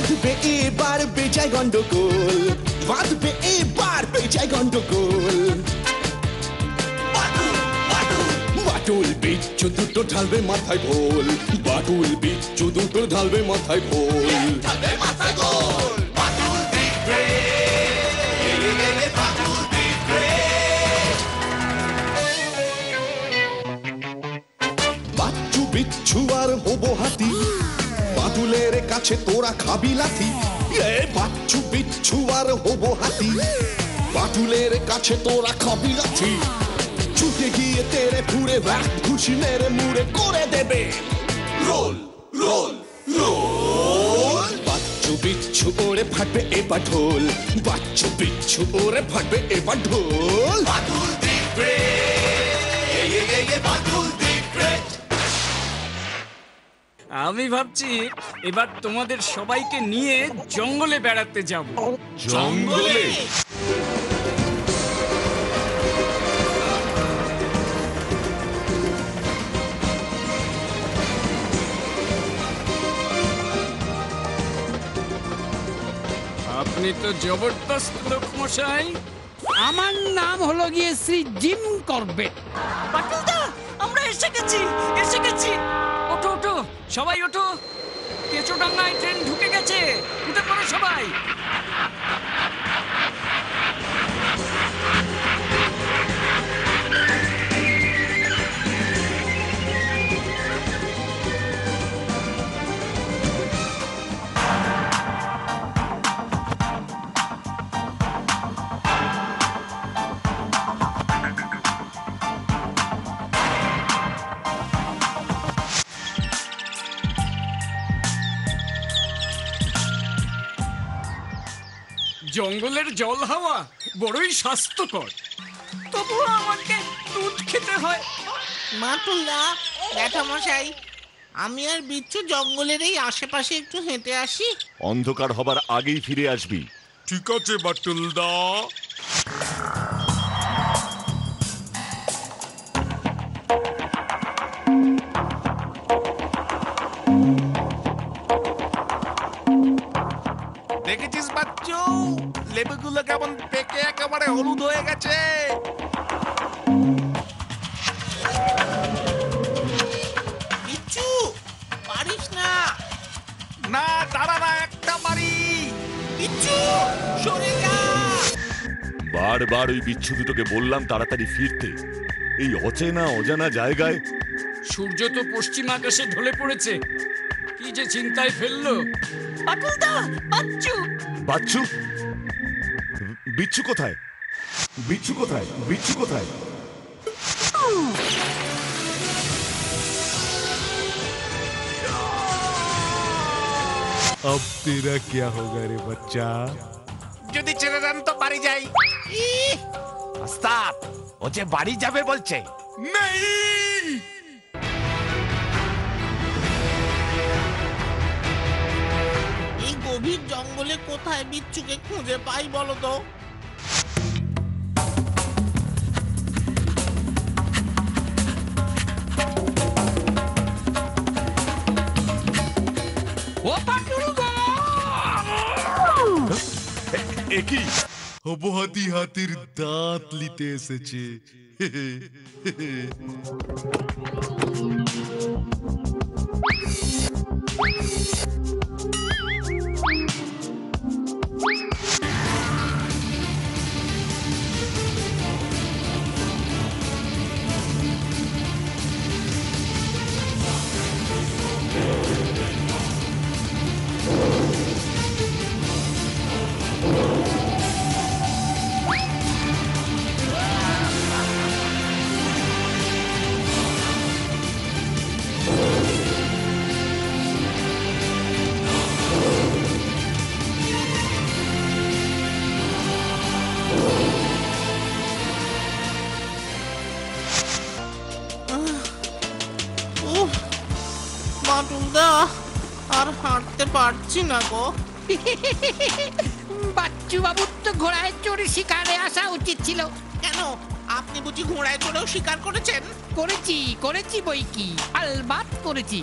বাঁধবে এবার বেজায় গন্ডগোল, বাঁধবে এবার বেজায় গন্ডগোল। বাটুল বিচ্ছু দুটো ঢালবে মাথায় ভোল, বাটুল বিচ্ছু দুটো ঢালবে মাথায় ভোল। বাচ্চু বিচ্ছু আর হবো হাতি, বাটুলের কাছে তোরা খাবি লাথি। বাচ্চু বিচ্ছু আর হবো হাতি, বাটুলের কাছে তোরা খাবি লাথি। ছুটে গিয়ে তেরে ফুড়ে ঘুষি মেরে মুড়ে করে দেবে রোল রোল রোল। বাচ্চু বিচ্ছু ওরে ফাটবে এবার ঢোল, বাচ্চু বিচ্ছু ওরে ফাটবে এবার ঢোল। বাটুল দিবে বাটুল দিবে। আমি ভাবছি এবার তোমাদের সবাইকে নিয়ে জঙ্গলে বেড়াতে যাব। জঙ্গলে? আপনি তো জবরদস্ত লোক মশাই। আমার নাম হলো গিয়ে শ্রী জিম করবেট। বাটুলদা, আমরা এসে গেছি, এসে গেছি। ওঠো ওঠো, সবাই ওঠো। কেঁচোডাঙ্গায় ট্রেন ঢুকে গেছে, উঠে পড়ো সবাই। জঙ্গলের জল হাওয়া বড়ই স্বাস্থ্যকর, তবুও আমাকে দুধ খেতে হয়। মাতুল্লা, জ্যাঠামশাই, আমি আর বিচ্ছু জঙ্গলের এই আশেপাশে একটু হেঁটে আসি। অন্ধকার হবার আগেই ফিরে আসবি। ঠিক আছে বাটুলদা। দেখেছিস বাচ্চু, লেবুগুলো কেমন পেকে একেবারে হলুদ হয়ে গেছে। বিচ্ছু, পারিস না। না, দাঁড়া না, একটা মারি। বিচ্ছু, সরে যা। বারবার ওই বিচ্ছু দুটোকে বললাম তাড়াতাড়ি ফিরতে। এই অচেনা অজানা জায়গায়। সূর্য তো পশ্চিম আকাশে ঢলে পড়েছে, কি যে চিন্তায় ফেললো। বাটুলদা, বাচ্চু। বাচ্চু? বিচ্ছু কোথায়? বিচ্ছু কোথায়? বিচ্ছু কোথায়? अब तेरा क्या होगा रे बच्चा? যদি ছেড়ে দেন তো বাড়ি যাই। ওস্তাদ, ও যে বাড়ি যাবে বলছে। নেই। এই গভীর জঙ্গলে কোথায় বিচ্ছুকে খুঁজে পাই বলো তো? ও পাটুল গো! একই হবো হাতি হাতির দাঁত লিতে এসেছে। মাটুলদা, আর হাঁটতে পারছি না গো। বাচ্চু বাবুর তো ঘোড়ায় চড়ে শিকারে আসা উচিত ছিল। কেন, আপনি বুঝি ঘোড়ায় চড়েও শিকার করেছেন? করেছি বই কি, আলবাত করেছি।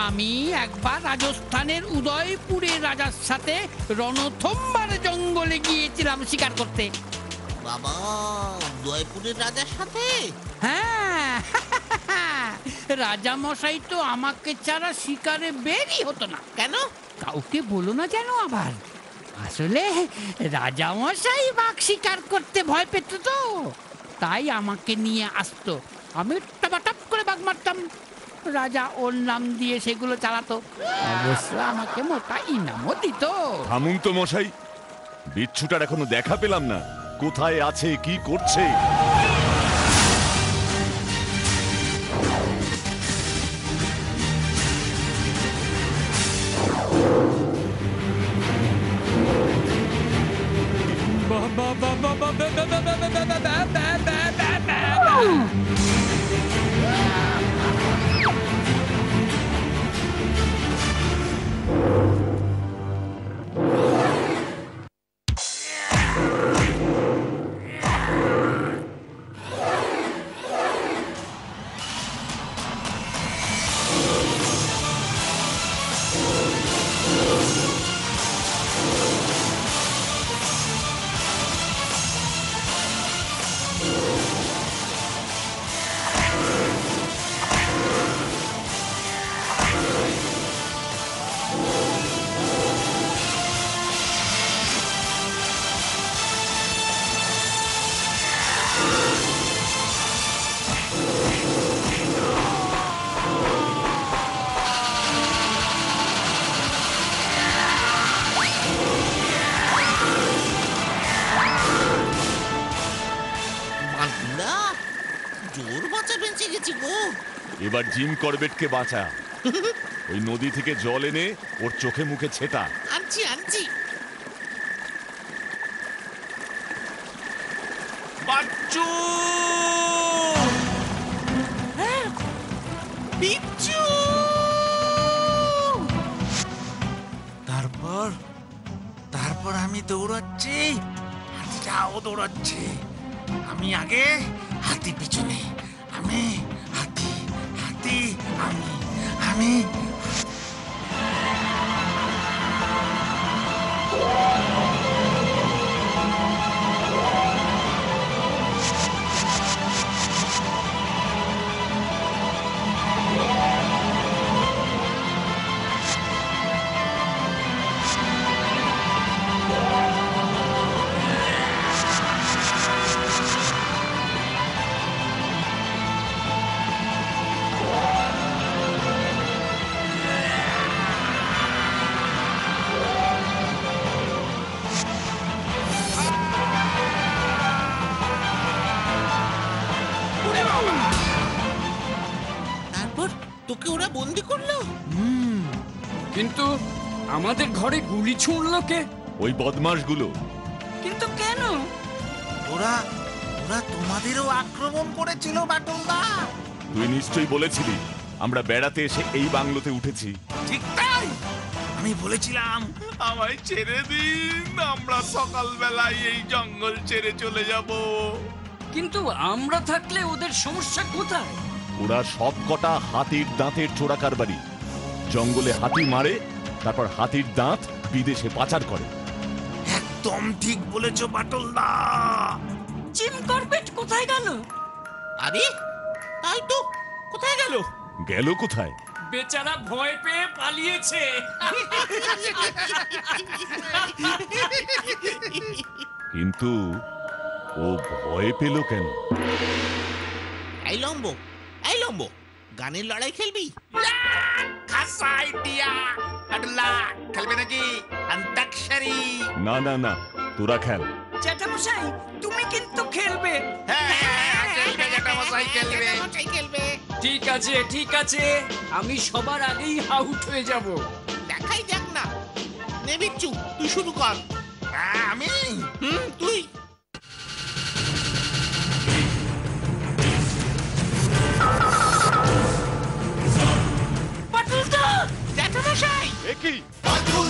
আমি একবার রাজস্থানের উদয়পুরের রাজার সাথে রণথম্বার জঙ্গলে গিয়েছিলাম শিকার করতে। বাবা, উদয়পুরের রাজার সাথে? হ্যাঁ, রাজা মশাই তো আমাকে ছাড়া শিকারে বেরই হতো না। কেন? কাউকে বলো না যেন আবার। আসলে রাজা মশাই বাঘ শিকার করতে ভয় পেত তো, তাই আমাকে নিয়ে আসতো। আমি টাপ করে বাঘ মারতাম, রাজা ওর নাম দিয়ে সেগুলো চালাতো। অবশ্য আমাকে মোটা ইনামও দিত। থামুন তো মশাই, বিচ্ছুটার এখনো দেখা পেলাম না। কোথায় আছে, কি করছে? জোর বাঁচা বেঁচে গেছি গো। এবার জিম করবেটকে বাঁচা। ওই নদী থেকে জল এনে ওর চোখে মুখে ছেটা। আনছি। বাচ্চু! বিচ্ছু! তারপর আমি দৌড়াচ্ছি, হাতিটাও দৌড়াচ্ছে। আমি আগে, হাতি পিছনে। আমি হাতি, আমি তারপর তোকে ওরা বন্দি করলো? কিন্তু আমাদের ঘরে গুলি ছুঁড়লো কে? ওই বদমাশগুলো। কিন্তু কেন? ওরা তোমাদেরও আক্রমণ করেছিল বাটুলদা। তুই নিশ্চয়ই বলেছিলি আমরা বেড়াতে এসে এই বাংলোতে উঠেছি। ঠিক তাই, আমি বলেছিলাম আমায় ছেড়ে দিন, আমরা সকালবেলায় এই জঙ্গল ছেড়ে চলে যাব। কিন্তু আমরা থাকলে ওদের সমস্যা কোথায়? ওরা সব কটা হাতির দাঁতের চোরা কারবারি। জঙ্গলে হাতি মারে, তারপর হাতির দাঁত বিদেশে পাচার করে। একদম ঠিক বলেছো বাটুলদা। জিম করবেট কোথায় গেল? আরে তাই তো, কোথায় গেল? গেল কোথায়? বেচারা ভয় পেয়ে পালিয়েছে। কিন্তু ও ভয় পেল কেন? এই লম্ব, গানের লড়াই খেলবি? খাসা আইডিয়া। বাটুলদা খেলবে নাকি অন্তাক্ষরী? না, তোরা খেল। জ্যাঠামশাই, তুমি কিন্তু খেলবে। খেলবে। ঠিক আছে, আমি সবার আগেই আউট হয়ে যাব। দেখাই যাক না। নে বিচ্ছু, তুই শুরু কর। আমি? তুই। পাটুলদা! জ্যাঠামশাই! এ কি? বাদুল